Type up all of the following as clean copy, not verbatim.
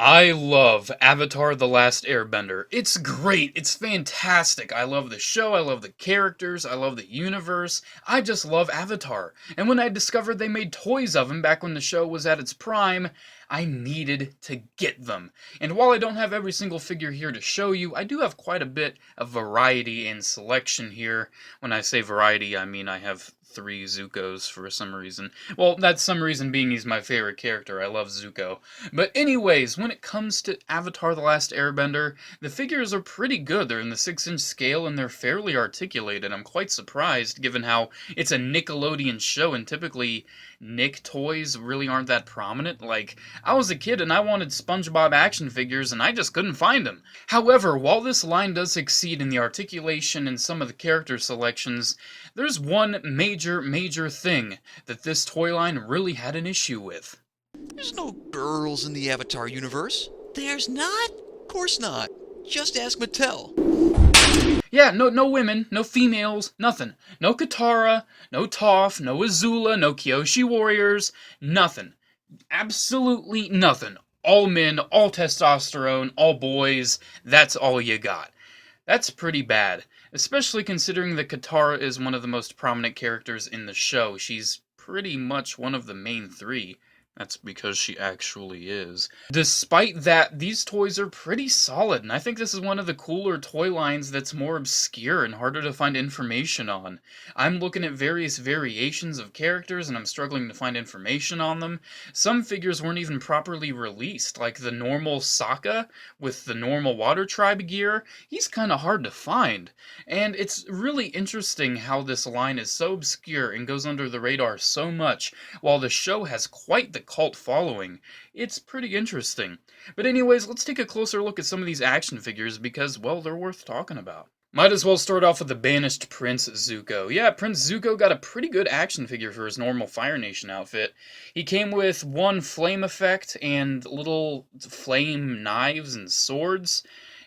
I love Avatar: The Last Airbender. It's great. It's fantastic. I love the show. I love the characters. I love the universe. I just love Avatar. And when I discovered they made toys of him back when the show was at its prime, I needed to get them. And while I don't have every single figure here to show you, I do have quite a bit of variety and selection here. When I say variety, I mean I have 3 Zukos for some reason. Well, that's some reason being he's my favorite character. I love Zuko. But anyways, when it comes to Avatar: The Last Airbender, the figures are pretty good. They're in the 6-inch scale and they're fairly articulated. I'm quite surprised given how it's a Nickelodeon show and typically Nick toys really aren't that prominent. Like, I was a kid and I wanted SpongeBob action figures and I just couldn't find them. However, while this line does succeed in the articulation and some of the character selections, there's one major thing that this toy line really had an issue with. There's no girls in the Avatar universe. There's not? Of course not. Just ask Mattel. Yeah, no women, no females, nothing. No Katara, no Toph, no Azula, no Kyoshi warriors, nothing. Absolutely nothing. All men, all testosterone, all boys, that's all you got. That's pretty bad, especially considering that Katara is one of the most prominent characters in the show. She's pretty much one of the main 3. That's because she actually is. Despite that, these toys are pretty solid, and I think this is one of the cooler toy lines that's more obscure and harder to find information on. I'm looking at various variations of characters, and I'm struggling to find information on them. Some figures weren't even properly released, like the normal Sokka with the normal Water Tribe gear. He's kinda hard to find. And it's really interesting how this line is so obscure and goes under the radar so much, while the show has quite the cult following. It's pretty interesting. But anyways, let's take a closer look at some of these action figures because, well, they're worth talking about. Might as well start off with the banished Prince Zuko. Yeah, Prince Zuko got a pretty good action figure for his normal Fire Nation outfit. He came with one flame effect and little flame knives and swords.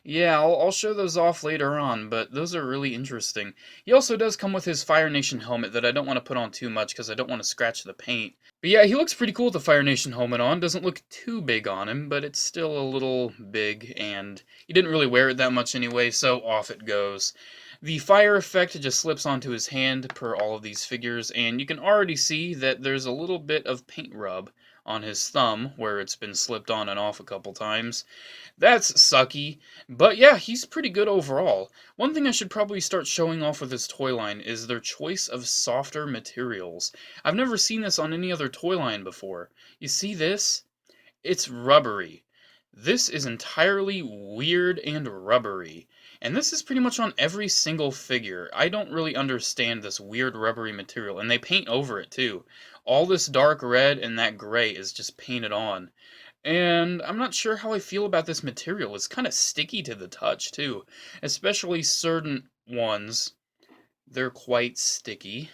Yeah, I'll show those off later on, but those are really interesting. He also does come with his Fire Nation helmet that I don't want to put on too much because I don't want to scratch the paint. But yeah, he looks pretty cool with the Fire Nation helmet on. Doesn't look too big on him, but it's still a little big, and he didn't really wear it that much anyway, so off it goes. The fire effect just slips onto his hand per all of these figures, and you can already see that there's a little bit of paint rub on his thumb, where it's been slipped on and off a couple times. That's sucky, but yeah, he's pretty good overall. One thing I should probably start showing off with this toy line is their choice of softer materials. I've never seen this on any other toy line before. You see this? It's rubbery. This is entirely weird and rubbery. And this is pretty much on every single figure. I don't really understand this weird rubbery material, and they paint over it too. All this dark red and that gray is just painted on. And I'm not sure how I feel about this material. It's kind of sticky to the touch too, especially certain ones. They're quite sticky.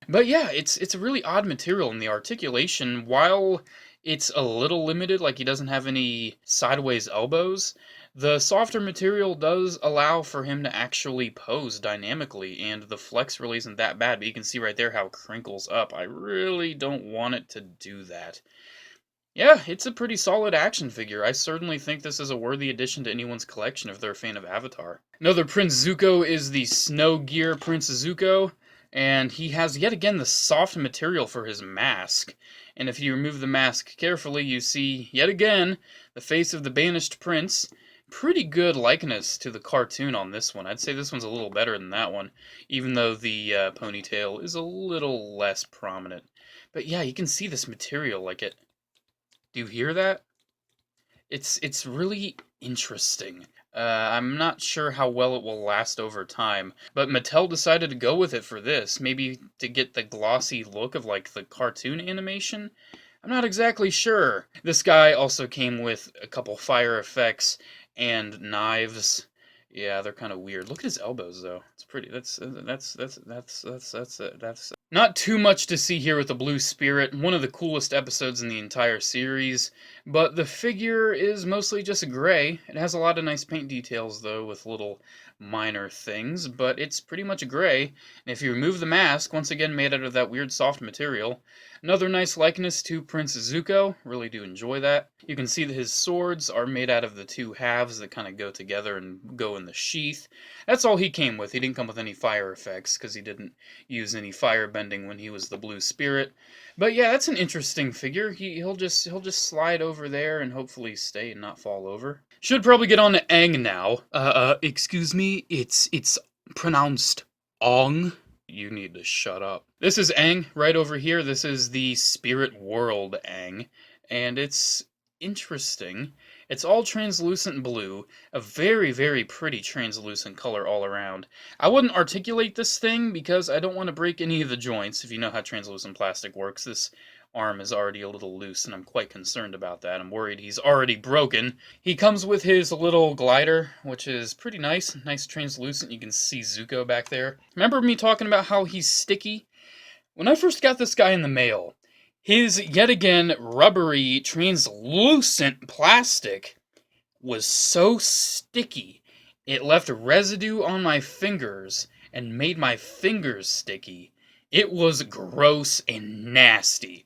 But yeah, it's a really odd material, and the articulation, while it's a little limited, like he doesn't have any sideways elbows, the softer material does allow for him to actually pose dynamically, and the flex really isn't that bad, but you can see right there how it crinkles up. I really don't want it to do that. Yeah, it's a pretty solid action figure. I certainly think this is a worthy addition to anyone's collection if they're a fan of Avatar. Another Prince Zuko is the Snow Gear Prince Zuko, and he has yet again the soft material for his mask. And if you remove the mask carefully, you see yet again the face of the banished prince. Pretty good likeness to the cartoon on this one. I'd say this one's a little better than that one, even though the ponytail is a little less prominent. But yeah, you can see this material, like it. Do you hear that? It's really interesting. I'm not sure how well it will last over time, but Mattel decided to go with it for this, maybe to get the glossy look of like the cartoon animation? I'm not exactly sure. This guy also came with a couple fire effects and knives. Yeah, they're kind of weird. Look at his elbows though. It's pretty. That's Not too much to see here with the Blue Spirit, one of the coolest episodes in the entire series, but the figure is mostly just gray. It has a lot of nice paint details though, with little minor things, but it's pretty much gray. And if you remove the mask, once again made out of that weird soft material, another nice likeness to Prince Zuko. Really do enjoy that. You can see that his swords are made out of the two halves that kind of go together and go in the sheath. That's all he came with. He didn't come with any fire effects because he didn't use any fire bending when he was the Blue Spirit. But yeah, that's an interesting figure. He'll just slide over there and hopefully stay and not fall over. Should probably get on to Aang now. Excuse me, it's pronounced Ong. You need to shut up. This is Aang right over here. This is the Spirit World Aang, and it's interesting. It's all translucent blue, a very, very pretty translucent color all around. I wouldn't articulate this thing because I don't want to break any of the joints. If you know how translucent plastic works, this arm is already a little loose, and I'm quite concerned about that. I'm worried he's already broken. He comes with his little glider, which is pretty nice. Nice translucent. You can see Zuko back there. Remember me talking about how he's sticky? When I first got this guy in the mail, his, yet again, rubbery, translucent plastic was so sticky, it left residue on my fingers and made my fingers sticky. It was gross and nasty.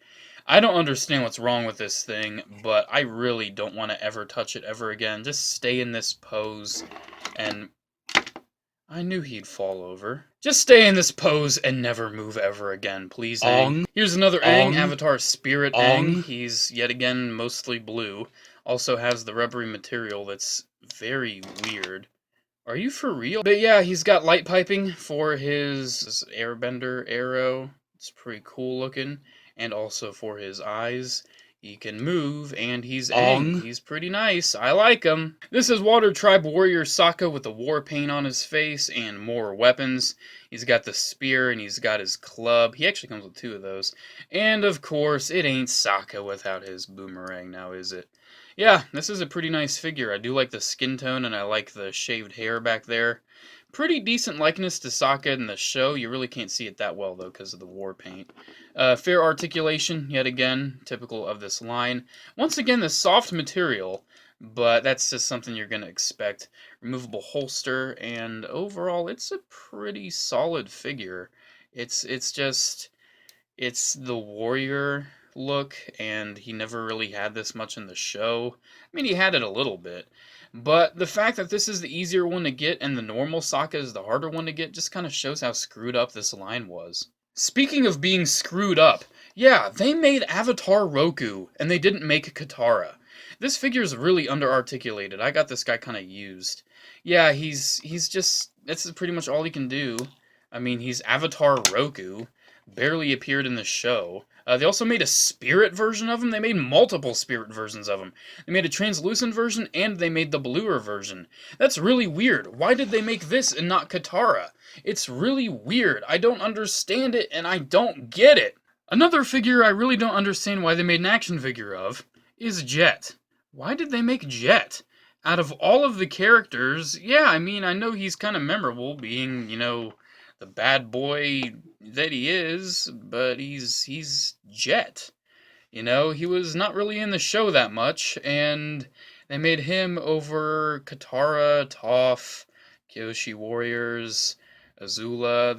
I don't understand what's wrong with this thing, but I really don't want to ever touch it ever again. Just stay in this pose and... I knew he'd fall over. Just stay in this pose and never move ever again, please, Aang. Here's another Aang, Avatar Spirit Aang. He's, yet again, mostly blue. Also has the rubbery material that's very weird. Are you for real? But yeah, he's got light piping for his Airbender arrow. It's pretty cool looking. And also for his eyes. He can move, and he's Aang. He's pretty nice. I like him. This is Water Tribe Warrior Sokka with the war paint on his face and more weapons. He's got the spear, and he's got his club. He actually comes with two of those. And, of course, it ain't Sokka without his boomerang now, is it? Yeah, this is a pretty nice figure. I do like the skin tone, and I like the shaved hair back there. Pretty decent likeness to Sokka in the show. You really can't see it that well, though, because of the war paint. Fair articulation, yet again, typical of this line. Once again, the soft material, but that's just something you're going to expect. Removable holster, and overall, it's a pretty solid figure. It's the warrior look, and he never really had this much in the show. I mean, he had it a little bit. But the fact that this is the easier one to get and the normal Sokka is the harder one to get just kind of shows how screwed up this line was. Speaking of being screwed up, yeah, they made Avatar Roku, and they didn't make Katara. This figure is really under-articulated. I got this guy kind of used. Yeah, he's just, that's pretty much all he can do. I mean, he's Avatar Roku, barely appeared in the show. They also made a spirit version of him. They made multiple spirit versions of him. They made a translucent version, and they made the bluer version. That's really weird. Why did they make this and not Katara? It's really weird. I don't understand it, and I don't get it. Another figure I really don't understand why they made an action figure of is Jet. Why did they make Jet? Out of all of the characters, yeah, I mean, I know he's kind of memorable, being, you know, the bad boy that he is, but he's Jet. You know, he was not really in the show that much, and they made him over Katara, Toph, Kyoshi Warriors, Azula.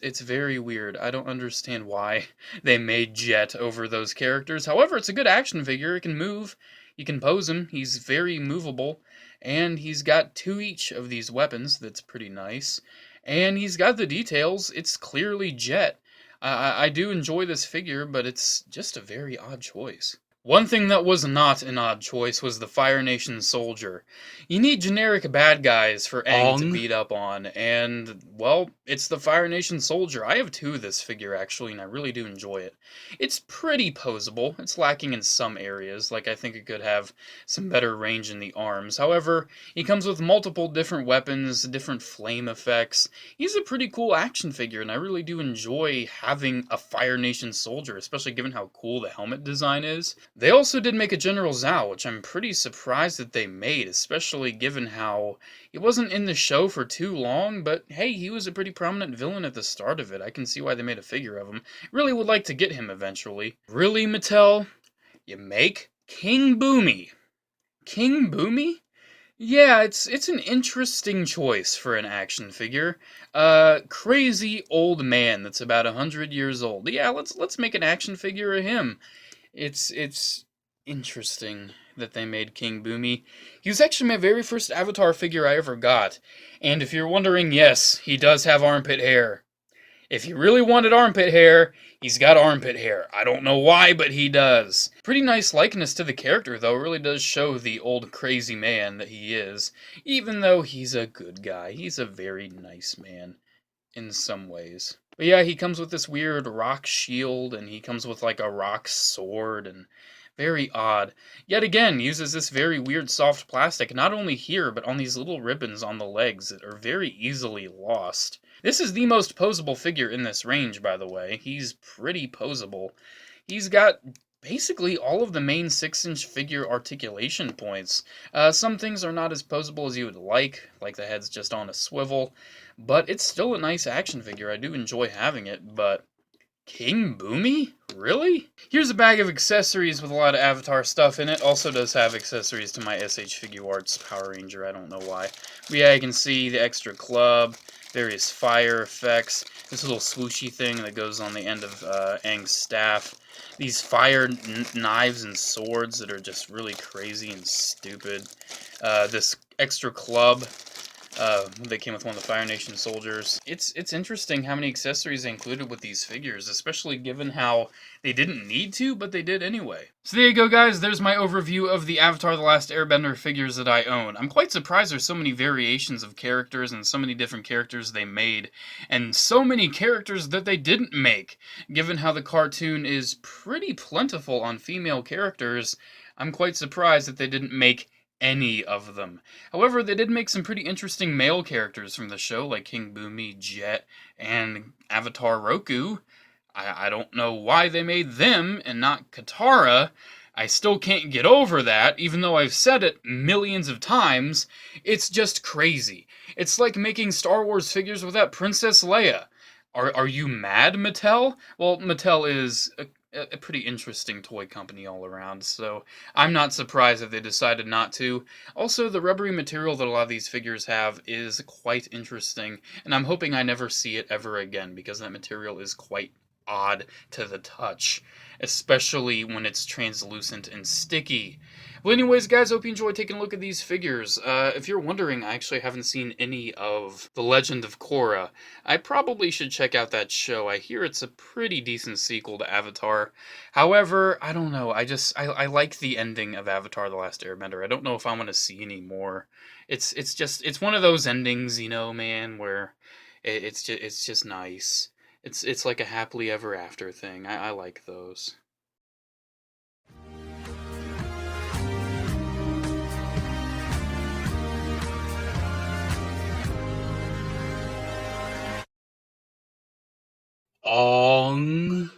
It's very weird. I don't understand why they made Jet over those characters. However, it's a good action figure. It can move. You can pose him. He's very movable, and he's got two each of these weapons. That's pretty nice. And he's got the details. It's clearly Jet. I do enjoy this figure, but it's just a very odd choice. One thing that was not an odd choice was the Fire Nation soldier. You need generic bad guys for Aang to beat up on, and, well, it's the Fire Nation soldier. I have two of this figure, actually, and I really do enjoy it. It's pretty poseable. It's lacking in some areas, like I think it could have some better range in the arms. However, he comes with multiple different weapons, different flame effects. He's a pretty cool action figure, and I really do enjoy having a Fire Nation soldier, especially given how cool the helmet design is. They also did make a General Zhao, which I'm pretty surprised that they made, especially given how he wasn't in the show for too long, but hey, he was a pretty prominent villain at the start of it. I can see why they made a figure of him. Really would like to get him eventually. Really, Mattel? You make King Bumi. King Bumi? Yeah, it's an interesting choice for an action figure. Crazy old man that's about 100 years old. Yeah, let's make an action figure of him. It's interesting that they made King Boomy. He was actually my very first Avatar figure I ever got. And if you're wondering, yes, he does have armpit hair. If you really wanted armpit hair, he's got armpit hair. I don't know why, but he does. Pretty nice likeness to the character, though. It really does show the old crazy man that he is. Even though he's a good guy. He's a very nice man in some ways. But yeah, he comes with this weird rock shield, and he comes with like a rock sword, and very odd. Yet again, uses this very weird soft plastic, not only here, but on these little ribbons on the legs that are very easily lost. This is the most posable figure in this range, by the way. He's pretty posable. He's got basically all of the main 6-inch figure articulation points. Some things are not as posable as you would like the head's just on a swivel, but it's still a nice action figure. I do enjoy having it, but King Boomy? Really? Here's a bag of accessories with a lot of Avatar stuff in it. Also does have accessories to my SH Figuarts Power Ranger, I don't know why. But yeah, you can see the extra club, various fire effects, this little swooshy thing that goes on the end of Aang's staff, these fire knives and swords that are just really crazy and stupid, this extra club that came with one of the Fire Nation soldiers. It's interesting how many accessories they included with these figures, especially given how they didn't need to, but they did anyway. So there you go, guys. There's my overview of the Avatar The Last Airbender figures that I own. I'm quite surprised there's so many variations of characters and so many different characters they made, and so many characters that they didn't make. Given how the cartoon is pretty plentiful on female characters, I'm quite surprised that they didn't make any of them. However, they did make some pretty interesting male characters from the show, like King Bumi, Jet, and Avatar Roku. I don't know why they made them and not Katara. I still can't get over that, even though I've said it millions of times. It's just crazy. It's like making Star Wars figures without Princess Leia. Are you mad, Mattel? Well, Mattel is a pretty interesting toy company all around, so I'm not surprised that they decided not to. Also, the rubbery material that a lot of these figures have is quite interesting, and I'm hoping I never see it ever again, because that material is quite odd to the touch, especially when it's translucent and sticky. Well, anyways, guys, hope you enjoyed taking a look at these figures. If you're wondering, I actually haven't seen any of The Legend of Korra. I probably should check out that show. I hear it's a pretty decent sequel to Avatar. However, I don't know. I like the ending of Avatar: The Last Airbender. I don't know if I want to see any more. It's one of those endings, you know, man, where it's just nice. It's like a happily ever after thing. I like those. Aang.